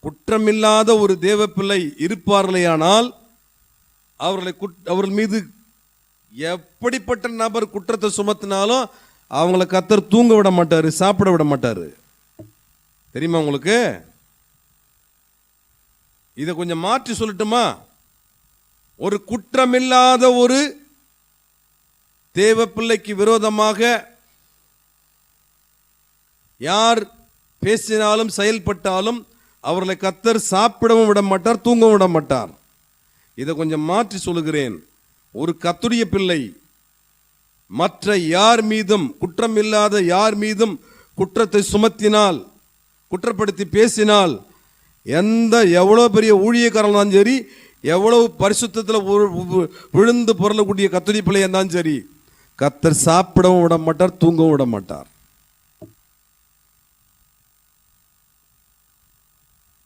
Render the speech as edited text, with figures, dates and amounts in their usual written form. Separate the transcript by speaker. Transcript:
Speaker 1: குற்றமில்லாத ஒரு தேவ பிள்ளை இருப்பார்களேயானால் அவர்கள் மீது எப்படிப்பட்ட நபர் குற்றத்தை சுமத்தினாலும் அவங்கள கர்த்தர் தூங்க விட மாட்டாரு, சாப்பிட விட மாட்டாரு. தெரியுமா உங்களுக்கு? இதை கொஞ்சம் மாற்றி சொல்லட்டுமா? ஒரு குற்றமில்லாத ஒரு தேவ பிள்ளைக்கு விரோதமாக யார் பேசினாலும் செயல்பட்டாலும் அவர்களை கர்த்தர் சாப்பிடவும் விட மாட்டார், தூங்கவும் விட மாட்டார். இதை கொஞ்சம் மாற்றி சொல்லுகிறேன். ஒரு கர்த்தருடைய பிள்ளை மற்ற யார் மீதும், குற்றமில்லாத யார் மீதும் குற்றத்தை சுமத்தினால், குற்றப்படுத்தி பேசினால், எவ்வளோ பெரிய ஊழியக்காரன் சரி, எவ்வளவு பரிசுத்தத்தில் விழுந்து பொருளக்கூடிய கர்த்தருடைய பிள்ளை இருந்தாலும் சரி, கர்த்தர் சாப்பிடவும் விட மாட்டார், தூங்கவும் விட மாட்டார்.